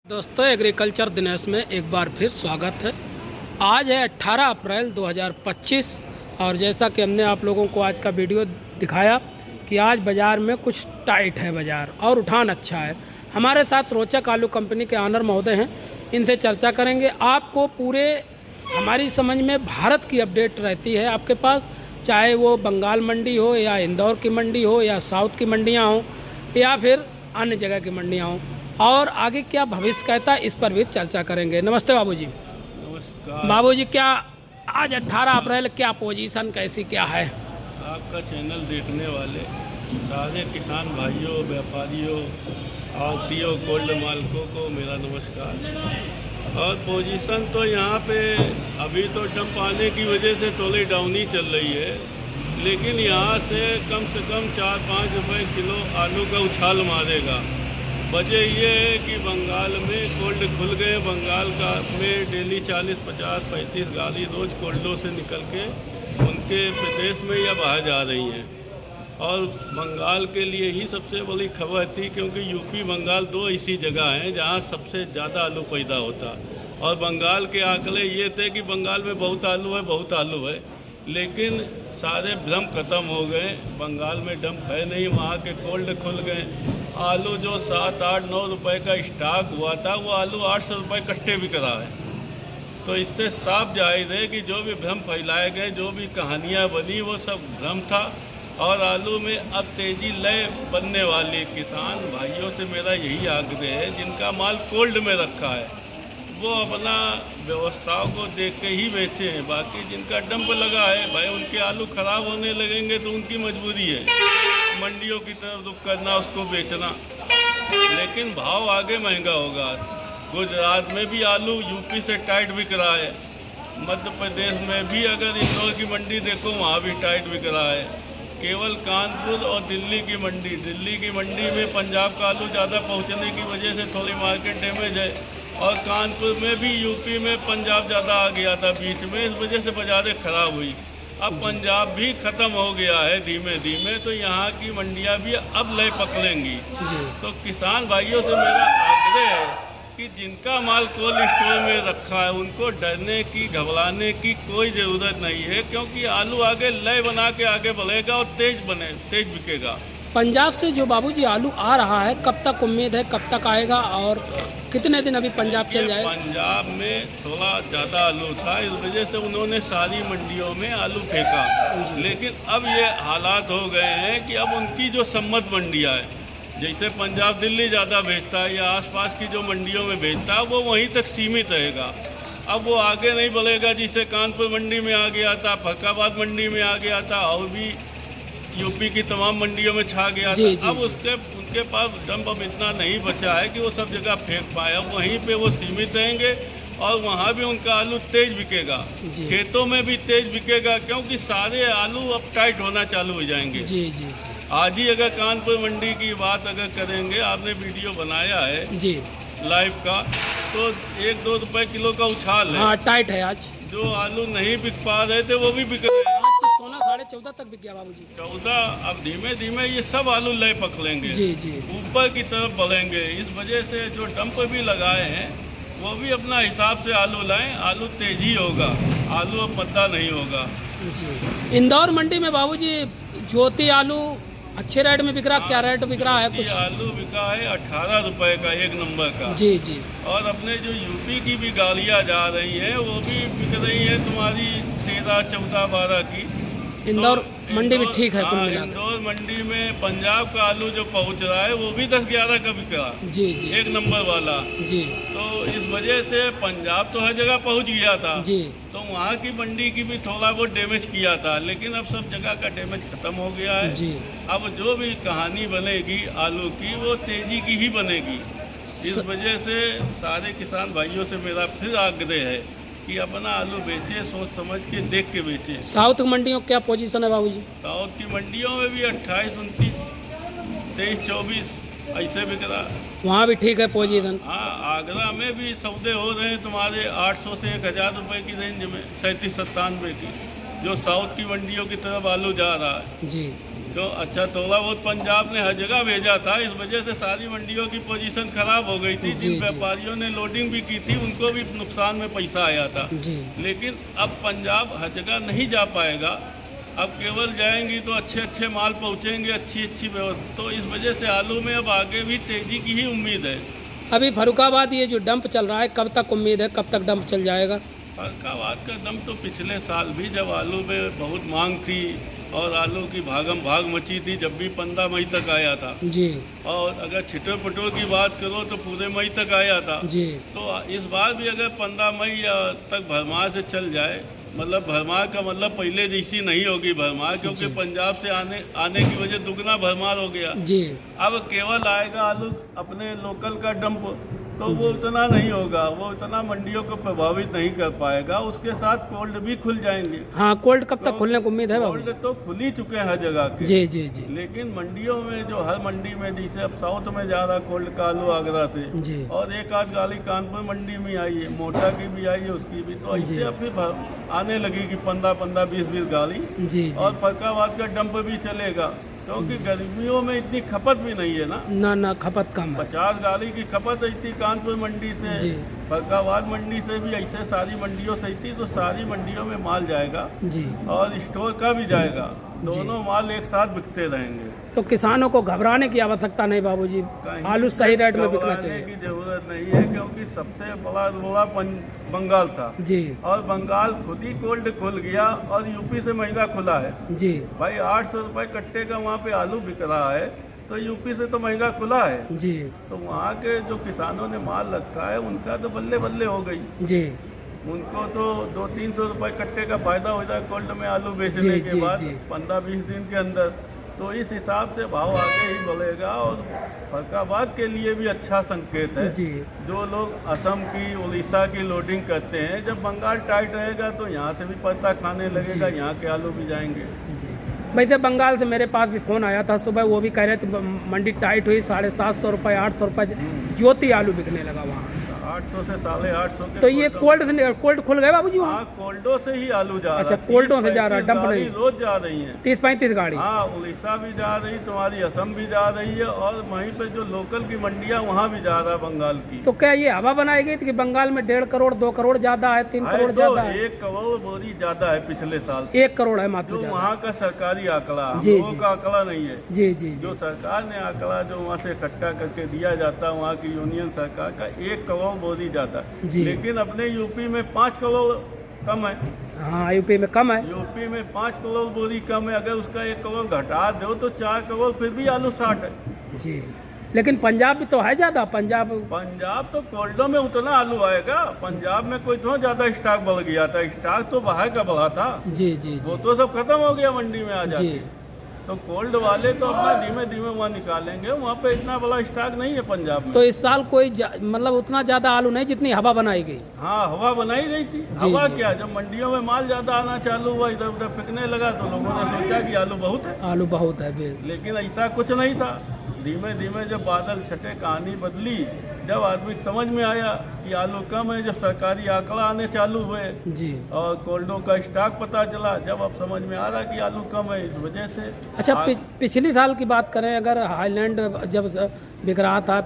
दोस्तों एग्रीकल्चर दिनेश में एक बार फिर स्वागत है। आज है 18 अप्रैल 2025 और जैसा कि हमने आप लोगों को आज का वीडियो दिखाया कि आज बाज़ार में कुछ टाइट है बाज़ार और उठान अच्छा है। हमारे साथ रोचक आलू कंपनी के ऑनर महोदय हैं, इनसे चर्चा करेंगे। आपको पूरे हमारी समझ में भारत की अपडेट रहती है आपके पास, चाहे वो बंगाल मंडी हो या इंदौर की मंडी हो या साउथ की मंडियाँ हों या फिर अन्य जगह की मंडियाँ हों, और आगे क्या भविष्य कहता है इस पर भी चर्चा करेंगे। नमस्ते बाबूजी। नमस्कार बाबूजी, क्या आज 18 अप्रैल क्या पोजीशन कैसी क्या है? आपका चैनल देखने वाले सारे किसान भाइयों, व्यापारियों, आड़तियों, कोल्ड मालिकों को मेरा नमस्कार। और पोजीशन तो यहाँ पे अभी तो डंप आने की वजह से थोड़ी डाउन ही चल रही है, लेकिन यहाँ से कम 4-5 रुपये किलो आलू का उछाल मारेगा। वजह ये है कि बंगाल में कोल्ड खुल गए। बंगाल का में डेली 40, 50, 35 गाड़ी रोज़ कोल्डों से निकल के उनके प्रदेश में या बाहर जा रही हैं। और बंगाल के लिए ही सबसे बड़ी खबर थी, क्योंकि यूपी बंगाल दो ऐसी जगह हैं जहां सबसे ज़्यादा आलू पैदा होता। और बंगाल के आंकड़े ये थे कि बंगाल में बहुत आलू है, लेकिन सारे भ्रम खत्म हो गए। बंगाल में डंप है नहीं, वहाँ के कोल्ड खुल गए। आलू जो 7, 8, 9 रुपए का स्टॉक हुआ था, वो आलू 800 रुपये कट्टे बिक रहा है। तो इससे साफ जाहिर है कि जो भी भ्रम फैलाए गए, जो भी कहानियाँ बनी, वो सब भ्रम था। और आलू में अब तेज़ी लय बनने वाली किसान भाइयों से मेरा यही आग्रह है, जिनका माल कोल्ड में रखा है वो अपना व्यवस्थाओं को देख के ही बेचे हैं। बाकी जिनका डंप लगा है भाई, उनके आलू ख़राब होने लगेंगे तो उनकी मजबूरी है मंडियों की तरफ रुख करना, उसको बेचना। लेकिन भाव आगे महंगा होगा। गुजरात में भी आलू यूपी से टाइट बिक रहा है। मध्य प्रदेश में भी अगर इंदौर की मंडी देखो, वहाँ भी टाइट बिक रहा है। केवल कानपुर और दिल्ली की मंडी में पंजाब का आलू ज़्यादा पहुँचने की वजह से थोड़ी मार्केट डैमेज है। और कानपुर में भी यूपी में पंजाब ज़्यादा आ गया था बीच में, इस वजह से बाज़ारें ख़राब हुई। अब पंजाब भी ख़त्म हो गया है धीमे धीमे, तो यहाँ की मंडियाँ भी अब लय पकड़ेंगी। तो किसान भाइयों से मेरा आग्रह है कि जिनका माल कोल्ड स्टोर में रखा है, उनको डरने की, घबराने की कोई ज़रूरत नहीं है, क्योंकि आलू आगे लय बना के आगे बढ़ेगा और तेज बिकेगा। पंजाब से जो बाबूजी आलू आ रहा है, कब तक उम्मीद है, कब तक आएगा और कितने दिन अभी पंजाब चल जाएगा? पंजाब में थोड़ा ज़्यादा आलू था, इस वजह से उन्होंने सारी मंडियों में आलू फेंका। लेकिन अब ये हालात हो गए हैं कि अब उनकी जो सम्मत मंडियाँ हैं, जैसे पंजाब दिल्ली ज़्यादा भेजता है या आसपास की जो मंडियों में भेजता है, वो वहीं तक सीमित रहेगा। अब वो आगे नहीं बढ़ेगा। जिसे कानपुर मंडी में आ गया था, फर्रुखाबाद मंडी में आ गया था, और भी यूपी की तमाम मंडियों में छा गया था। अब उनके पास डंप अब इतना नहीं बचा है कि वो सब जगह फेंक पाए। अब वहीं पे वो सीमित रहेंगे और वहाँ भी उनका आलू तेज बिकेगा, खेतों में भी तेज बिकेगा, क्योंकि सारे आलू अब टाइट होना चालू हो जाएंगे। आज ही अगर कानपुर मंडी की बात अगर करेंगे, आपने वीडियो बनाया है लाइव का, तो 1-2 रुपये किलो का उछाल है। हाँ, टाइट है आज। जो आलू नहीं बिक पा रहे थे वो भी बिक रहे हैं। सोना 14.5 तक बिक गया बाबूजी। 14। अब धीमे धीमे ये सब आलू लय पकड़ेंगे, ऊपर की तरफ बढ़ेंगे। इस वजह से जो डंप भी लगाए हैं, वो भी अपना हिसाब से आलू लाएं। आलू तेजी होगा, आलू अब मद्दा नहीं होगा। इंदौर मंडी में बाबूजी ज्योति आलू अच्छे रेट में बिक रहा, क्या रेट बिक रहा है? कुछ आलू बिका है 18 रुपये का, 1 नंबर का। और अपने जो यूपी की भी गाड़ियाँ जा रही हैं, वो भी बिक रही हैं तुम्हारी 13, 14, 12 की। इंदौर मंडी भी ठीक है कुल मिलाकर। इंदौर मंडी में पंजाब का आलू जो पहुंच रहा है, वो भी 10-11 का बिका, 1 नंबर वाला। तो इस वजह से पंजाब तो हर जगह पहुंच गया था, तो वहाँ की मंडी की भी थोड़ा बहुत डैमेज किया था, लेकिन अब सब जगह का डैमेज खत्म हो गया है। अब जो भी कहानी बनेगी आलू की, वो तेजी की ही बनेगी। इस वजह से सारे किसान भाइयों से मेरा फिर आग्रह है कि अपना आलू बेचे, सोच समझ के, देख के बेचे। साउथ मंडियों क्या पोजीशन है बाबूजी? साउथ की मंडियों में भी 28, 29, 23, 24 ऐसे बिक रहा। वहाँ भी ठीक है पोजीशन। हाँ, आगरा में भी सौदे हो रहे हैं तुम्हारे 800 से 1000 रुपये की रेंज में, 37-97 की, जो साउथ की मंडियों की तरफ आलू जा रहा है। तो अच्छा थोड़ा बहुत पंजाब ने हर जगह भेजा था, इस वजह से सारी मंडियों की पोजीशन खराब हो गई थी। जी, जिन जी। व्यापारियों ने लोडिंग भी की थी उनको भी नुकसान में पैसा आया था। जी लेकिन अब पंजाब हर जगह नहीं जा पाएगा, अब केवल जाएंगी तो अच्छे अच्छे माल पहुंचेंगे, अच्छी अच्छी व्यवस्था। तो इस वजह से आलू में अब आगे भी तेजी की ही उम्मीद है। अभी फर्रुखाबाद ये जो डंप चल रहा है, कब तक उम्मीद है, कब तक डंप चल जाएगा? फर्रुखाबाद का दम तो पिछले साल भी जब आलू में बहुत मांग थी और आलू की भागम भाग मची थी, जब भी 15 मई तक आया था। जी और अगर छिटो पटो की बात करो तो पूरे मई तक आया था। जी तो इस बार भी अगर 15 मई तक भरमार से चल जाए, मतलब भरमार का मतलब पहले जैसी नहीं होगी भरमार, क्योंकि जी। पंजाब से आने की वजह दुगना भरमार हो गया। जी अब केवल आएगा आलू अपने लोकल का डंप, तो वो उतना नहीं होगा, वो उतना मंडियों को प्रभावित नहीं कर पाएगा। उसके साथ कोल्ड भी खुल जाएंगे। हाँ, कोल्ड कब तक खुलने को उम्मीद है बाबू? कोल्ड तो खुल ही चुके हैं हर जगह के। जी जी जी लेकिन मंडियों में जो हर मंडी में, जैसे अब साउथ में जा रहा कोल्ड का आलू आगरा से, जी और एक आध गाड़ी कानपुर मंडी में आई है, मोटा की भी आई है, उसकी भी। तो जी। ऐसे अब फिर आने लगेगी 15-15, 20-20 गाड़ी। जी और जी फर्रुखाबाद का डंप भी चलेगा, क्योंकि गर्मियों में इतनी खपत भी नहीं है ना। ना खपत कम है। 50 गाड़ी की खपत इतनी कानपुर मंडी से, जी फर्रुखाबाद मंडी से भी, ऐसे सारी मंडियों से इतनी, तो सारी मंडियों में माल जाएगा जी। और स्टोर का भी जाएगा। दोनों माल एक साथ बिकते रहेंगे। तो किसानों को घबराने की आवश्यकता नहीं बाबूजी, कहीं आलू सही रेट में बिकना घबराने चाहिए। की जरूरत नहीं है, क्योंकि सबसे बड़ा रोड़ा बंगाल था। जी और बंगाल खुद ही कोल्ड खुल गया और यूपी से महंगा खुला है। जी भाई 800 रुपये कट्टे का वहाँ पे आलू बिक रहा है, तो यूपी से तो महंगा खुला है। जी तो वहाँ के जो किसानों ने माल रखा है उनका तो बल्ले बल्ले हो गई। जी उनको तो 200-300 रुपये कट्टे का फायदा हो जाए कोल्ड में आलू बेचने जी, के जी, बाद जी। 15-20 दिन के अंदर। तो इस हिसाब से भाव आगे ही बढ़ेगा और फर्रुखाबाद के लिए भी अच्छा संकेत है। जी जो लोग असम की, उड़ीसा की लोडिंग करते हैं, जब बंगाल टाइट रहेगा तो यहाँ से भी पत्ता खाने लगेगा, यहाँ के आलू भी जाएंगे। जी। वैसे बंगाल से मेरे पास भी फ़ोन आया था सुबह, वो भी कह रहे थे मंडी टाइट हुई, 750 रुपये 800 रुपये ज्योति आलू बिकने लगा वहाँ। 800 से 850 के तो ये कोल्ड खुल गए बाबूजी वहाँ? हाँ, कोल्डो से ही आलू जा रहा है। अच्छा, कोल्डों से जा रहा है, डंप 30-35 नहीं। रोज जा रही है। 30-35 गाड़ी। हाँ, उड़ीसा भी जा रही, तुम्हारी असम भी जा रही है, और वहीं पे जो लोकल की मंडियाँ वहाँ भी जा रहा है बंगाल की। तो क्या ये हवा बनाई गई थी कि बंगाल में 1.5 करोड़ 2 करोड़ ज्यादा है, 3 करोड़ ज्यादा है? 1 करोड़ बोरी ज्यादा है पिछले साल। 1 करोड़ है मात्र जो ज्यादा। वहाँ का सरकारी आंकड़ा, जी, लोगों जी। का आंकड़ा नहीं है। जी जी जो जी सरकार ने आंकड़ा जो वहाँ से इकट्ठा करके दिया जाता है, वहाँ की यूनियन सरकार का 1 करोड़ बोरी जाता है। जी। लेकिन अपने यूपी में 5 करोड़ कम है। हाँ, यूपी में कम है। यूपी में 5 करोड़ बोरी कम है। अगर उसका 1 करोड़ घटा दो तो 4 करोड़, फिर भी आलू 60 है। जी, लेकिन पंजाब भी तो है ज़्यादा। पंजाब तो कोल्डो में उतना आलू आएगा। पंजाब में कोई थोड़ा ज़्यादा स्टॉक बढ़ गया था, स्टॉक तो बाहर का बढ़ा था। जी जी वो जी तो सब खत्म हो गया मंडी में आ जी। जाके। तो कोल्ड वाले तो अपना धीमे धीमे वहाँ निकालेंगे, वहाँ पे इतना बड़ा स्टॉक नहीं है पंजाब में। तो इस साल कोई मतलब उतना ज़्यादा आलू नहीं जितनी हवा बनाई गई। हाँ, हवा बनाई गई थी। हवा क्या, जब मंडियों में माल ज़्यादा आना चालू हुआ, इधर उधर बिकने लगा, तो लोगों ने सोचा कि आलू बहुत है। आलू बहुत है बिल। लेकिन ऐसा कुछ नहीं था। धीमे धीमे जब बादल छटे, कहानी बदली, जब आदमी को समझ में आया कि आलू कम है, जब सरकारी आंकड़ा आने चालू हुए जी। और कोल्डों का स्टॉक पता चला, जब अब समझ में आ रहा कि आलू कम है, इस वजह से। अच्छा, पिछली साल की बात करें, अगर हाईलैंड जब बिक रहा था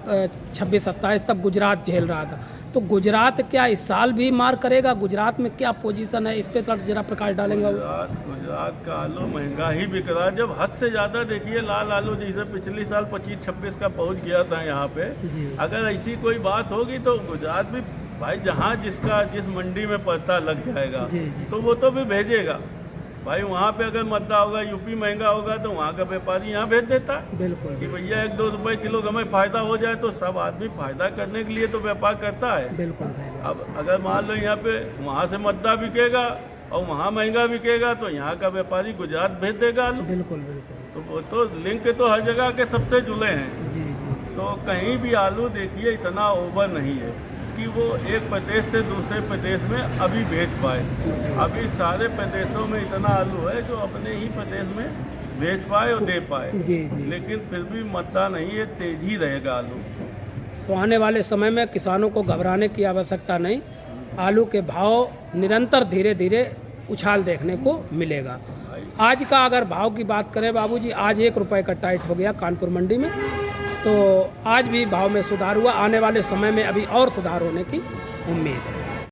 26-27, तब गुजरात झेल रहा था, तो गुजरात क्या इस साल भी मार करेगा? गुजरात में क्या पोजीशन है, इस पे तो जरा प्रकाश डालेंगे। गुजरात का आलू महंगा ही बिक रहा है। जब हद से ज़्यादा देखिए, लाल आलू जैसे पिछली साल 25-26 का पहुंच गया था यहाँ पे। जी। अगर ऐसी कोई बात होगी तो गुजरात भी, भाई जहाँ जिस मंडी में पता लग जाएगा, जी, जी। तो वो तो भी भेजेगा। भाई वहाँ पे अगर मद्दा होगा, यूपी महंगा होगा, तो वहाँ का व्यापारी यहाँ भेज देता है बिल्कुल कि भैया 1-2 रुपये किलो हमें फायदा हो जाए। तो सब आदमी फायदा करने के लिए तो व्यापार करता है। बिल्कुल सही बात। अब अगर मान लो यहाँ पे वहाँ से मद्दा बिकेगा और वहाँ महंगा बिकेगा, तो यहाँ का व्यापारी गुजरात भेज देगा आलू। बिल्कुल बिल्कुल। तो वो तो लिंक तो हर जगह के सबसे जुड़े हैं। जी जी। तो कहीं भी आलू देखिए इतना ओवर नहीं है कि वो एक प्रदेश से दूसरे प्रदेश में अभी भेज पाए। अभी सारे प्रदेशों में इतना आलू है जो अपने ही प्रदेश में भेज पाए और दे पाए। जी जी। लेकिन फिर भी मद्दा नहीं है, तेज ही रहेगा आलू। तो आने वाले समय में किसानों को घबराने की आवश्यकता नहीं, आलू के भाव निरंतर धीरे धीरे उछाल देखने को मिलेगा। आज का अगर भाव की बात करें बाबूजी, आज 1 रुपये का टाइट हो गया कानपुर मंडी में। तो आज भी भाव में सुधार हुआ, आने वाले समय में अभी और सुधार होने की उम्मीद है।